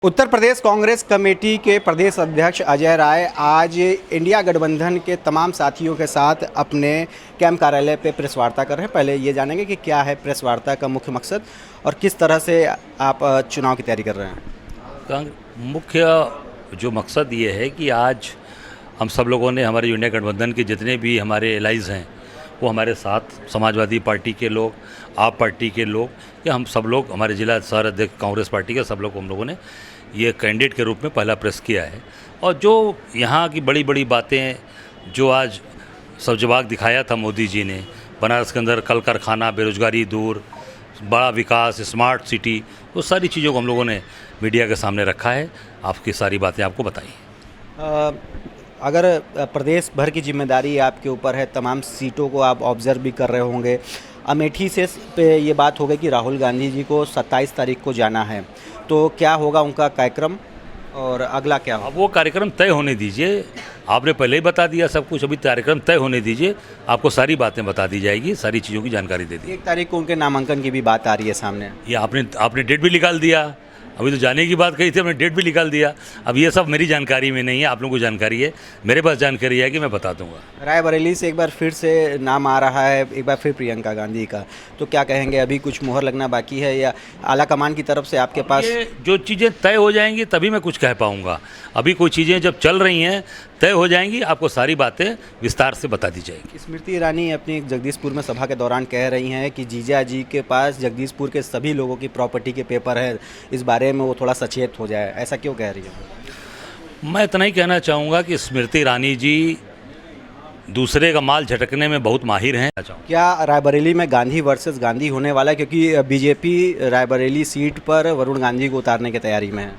Uttar Pradesh Congress committee के प्रदेश अध्यक्ष अजय राय आज इंडिया गठबंधन के तमाम साथियों के साथ अपने कैंप कार्यालय पे प्रेस वार्ता कर रहे हैं। पहले ये जानेंगे कि क्या है प्रेस वार्ता का मुख्य मकसद और किस तरह से आप चुनाव की तैयारी कर रहे हैं। मुख्य जो मकसद ये है कि आज हम सब लोगों ने हमारे इंडिया गठबंधन के जितने भी हमारे एलाइज हैं वो हमारे साथ, समाजवादी पार्टी के लोग, आप पार्टी के लोग, या हम सब लोग, हमारे जिला शहर अध्यक्ष कांग्रेस पार्टी के सब लोग, हम लोगों ने ये कैंडिडेट के रूप में पहला प्रेस किया है। और जो यहाँ की बड़ी बड़ी बातें जो आज सब जवाब दिखाया था मोदी जी ने, बनारस के अंदर कल कारखाना, बेरोजगारी दूर, बड़ा विकास, स्मार्ट सिटी, वो सारी चीज़ों को हम लोगों ने मीडिया के सामने रखा है। आपकी सारी बातें आपको बताई। अगर प्रदेश भर की जिम्मेदारी आपके ऊपर है, तमाम सीटों को आप ऑब्जर्व भी कर रहे होंगे, अमेठी से पे ये बात हो गई कि राहुल गांधी जी को 27 तारीख को जाना है, तो क्या होगा उनका कार्यक्रम और अगला क्या होगा? अब वो कार्यक्रम तय होने दीजिए। आपने पहले ही बता दिया सब कुछ, अभी कार्यक्रम तय होने दीजिए, आपको सारी बातें बता दी जाएगी, सारी चीज़ों की जानकारी दे दी। 1 तारीख को उनके नामांकन की भी बात आ रही है सामने। ये आपने डेट भी निकाल दिया। अभी तो जाने की बात कही थी, हमने डेट भी निकाल दिया। अब ये सब मेरी जानकारी में नहीं है, आप लोगों को जानकारी है, मेरे पास जानकारी है कि मैं बता दूंगा। रायबरेली से एक बार फिर से नाम आ रहा है, एक बार फिर प्रियंका गांधी का, तो क्या कहेंगे? अभी कुछ मुहर लगना बाकी है या आला कमान की तरफ से आपके पास? ये जो चीज़ें तय हो जाएंगी तभी मैं कुछ कह पाऊँगा। अभी कोई चीज़ें जब चल रही हैं, तय हो जाएंगी, आपको सारी बातें विस्तार से बता दी जाएगी। स्मृति ईरानी अपनी जगदीशपुर में सभा के दौरान कह रही हैं कि जीजा जी के पास जगदीशपुर के सभी लोगों की प्रॉपर्टी के पेपर है, इस बारे में वो थोड़ा सचेत हो जाए, ऐसा क्यों कह रही है? मैं इतना ही कहना चाहूँगा कि स्मृति ईरानी जी दूसरे का माल झटकने में बहुत माहिर हैं। क्या रायबरेली में गांधी वर्सेस गांधी होने वाला है? क्योंकि बीजेपी रायबरेली सीट पर वरुण गांधी को उतारने की तैयारी में है।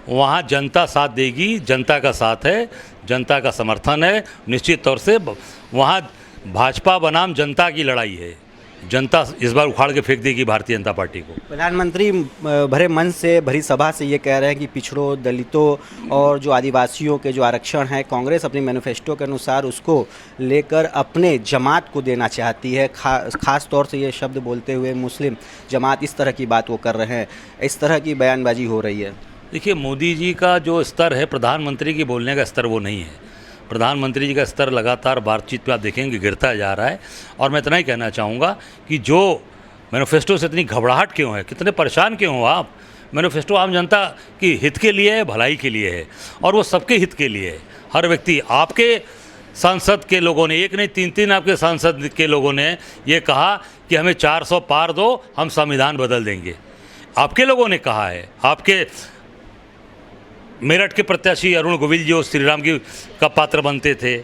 वहाँ जनता साथ देगी, जनता का साथ है, जनता का समर्थन है। निश्चित तौर से वहाँ भाजपा बनाम जनता की लड़ाई है। जनता इस बार उखाड़ के फेंक देगी भारतीय जनता पार्टी को। प्रधानमंत्री भरे मन से भरी सभा से ये कह रहे हैं कि पिछड़ों, दलितों और जो आदिवासियों के जो आरक्षण है, कांग्रेस अपनी मैनिफेस्टो के अनुसार उसको लेकर अपने जमात को देना चाहती है। खास तौर से ये शब्द बोलते हुए मुस्लिम जमात, इस तरह की बात वो कर रहे हैं, इस तरह की बयानबाजी हो रही है। देखिए, मोदी जी का जो स्तर है, प्रधानमंत्री की बोलने का स्तर वो नहीं है। प्रधानमंत्री जी का स्तर लगातार बातचीत में आप देखेंगे गिरता जा रहा है। और मैं इतना ही कहना चाहूँगा कि जो मैनिफेस्टो से इतनी घबराहट क्यों है, कितने परेशान क्यों हो आप? मैनिफेस्टो आम जनता की हित के लिए है, भलाई के लिए है, और वो सबके हित के लिए है। हर व्यक्ति, आपके सांसद के लोगों ने, एक नहीं 3-3 आपके सांसद के लोगों ने ये कहा कि हमें 400 पार दो, हम संविधान बदल देंगे। आपके लोगों ने कहा है। आपके मेरठ के प्रत्याशी अरुण गोविल जो श्रीराम की का पात्र बनते थे,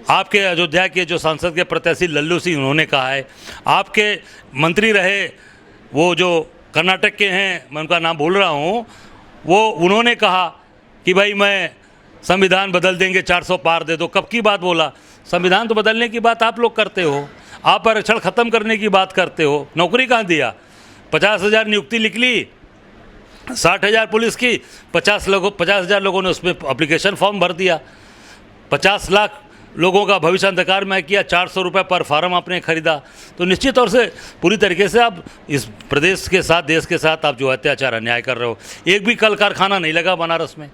आपके अयोध्या के जो सांसद के प्रत्याशी लल्लू सिंह, उन्होंने कहा है। आपके मंत्री रहे वो जो कर्नाटक के हैं, मैं उनका नाम भूल रहा हूँ, वो उन्होंने कहा कि भाई मैं संविधान बदल देंगे, 400 पार दे दो। कब की बात बोला? संविधान तो बदलने की बात आप लोग करते हो, आप आरक्षण ख़त्म करने की बात करते हो। नौकरी कहाँ दिया? 50,000 नियुक्ति निकली, 60,000 पुलिस की, 50,000 लोगों ने उसमें एप्लीकेशन फॉर्म भर दिया। 50 लाख लोगों का भविष्य अंधकार में किया, 400 रुपये पर फार्म आपने खरीदा। तो निश्चित तौर से पूरी तरीके से आप इस प्रदेश के साथ, देश के साथ आप जो अत्याचार, अन्याय कर रहे हो। एक भी कल कारखाना नहीं लगा बनारस में,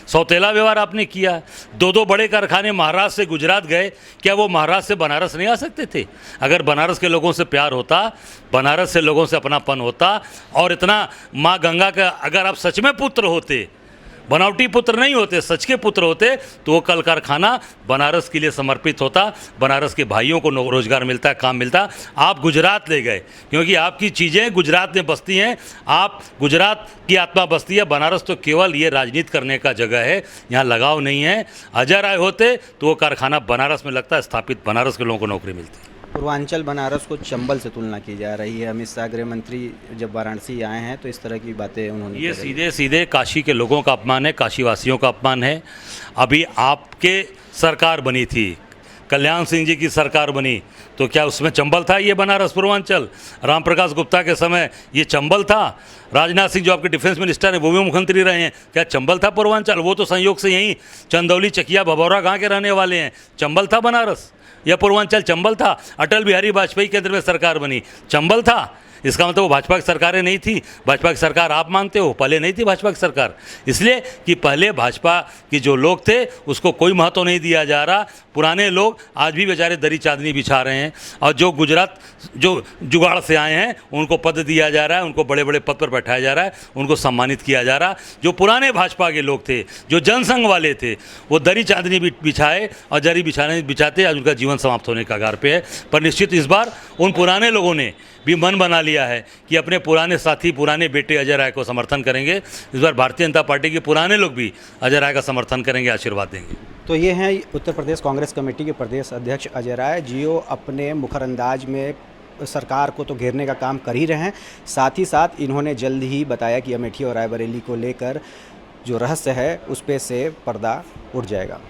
सौतेला व्यवहार आपने किया। 2-2 बड़े कारखाने महाराष्ट्र से गुजरात गए, क्या वो महाराष्ट्र से बनारस नहीं आ सकते थे? अगर बनारस के लोगों से प्यार होता, बनारस से लोगों से अपनापन होता, और इतना माँ गंगा का अगर आप सच में पुत्र होते, बनावटी पुत्र नहीं होते, सच के पुत्र होते, तो वो कल कारखाना बनारस के लिए समर्पित होता, बनारस के भाइयों को रोजगार मिलता, काम मिलता। आप गुजरात ले गए, क्योंकि आपकी चीज़ें गुजरात में बसती हैं, आप गुजरात की आत्मा बसती है। बनारस तो केवल ये राजनीति करने का जगह है, यहाँ लगाव नहीं है। अजय राय होते तो वो कारखाना बनारस में लगता, स्थापित बनारस के लोगों को नौकरी मिलती। पूर्वांचल बनारस को चंबल से तुलना की जा रही है। अमित शाह गृह मंत्री जब वाराणसी आए हैं तो इस तरह की बातें उन्होंने, ये सीधे सीधे काशी के लोगों का अपमान है, काशीवासियों का अपमान है। अभी आपके सरकार बनी थी, कल्याण सिंह जी की सरकार बनी, तो क्या उसमें चंबल था ये बनारस पूर्वांचल? राम प्रकाश गुप्ता के समय ये चंबल था? राजनाथ सिंह जो आपके डिफेंस मिनिस्टर हैं, वो भी मुख्यमंत्री रहे हैं, क्या चंबल था पूर्वांचल? वो तो संयोग से यहीं चंदौली, चकिया, भभौरा गाँव के रहने वाले हैं। चंबल था बनारस या पूर्वांचल? चंबल था। अटल बिहारी वाजपेयी केंद्र में सरकार बनी, चंबल था। इसका मतलब वो भाजपा की सरकारें नहीं थी। भाजपा की सरकार आप मानते हो, पहले नहीं थी भाजपा की सरकार, इसलिए कि पहले भाजपा के जो लोग थे उसको कोई महत्व नहीं दिया जा रहा। पुराने लोग आज भी बेचारे दरी चादनी बिछा रहे हैं, और जो गुजरात जो जुगाड़ से आए हैं उनको पद दिया जा रहा है, उनको बड़े बड़े पद पर बैठाया जा रहा है, उनको सम्मानित किया जा रहा। जो पुराने भाजपा के लोग थे, जो जनसंघ वाले थे, वो दरी चादनी बिछाए और जरी बिछाते आज उनका जीवन समाप्त होने का कगार पे है। पर निश्चित इस बार उन पुराने लोगों ने भी मन बना लिया है कि अपने पुराने साथी, पुराने बेटे अजय राय को समर्थन करेंगे। इस बार भारतीय जनता पार्टी के पुराने लोग भी अजय राय का समर्थन करेंगे, आशीर्वाद देंगे। तो ये हैं उत्तर प्रदेश कांग्रेस कमेटी के प्रदेश अध्यक्ष अजय राय, जियो अपने मुखर अंदाज में सरकार को तो घेरने का काम कर ही रहे हैं, साथ ही साथ इन्होंने जल्द ही बताया कि अमेठी और रायबरेली को लेकर जो रहस्य है उस पे से पर्दा उठ जाएगा।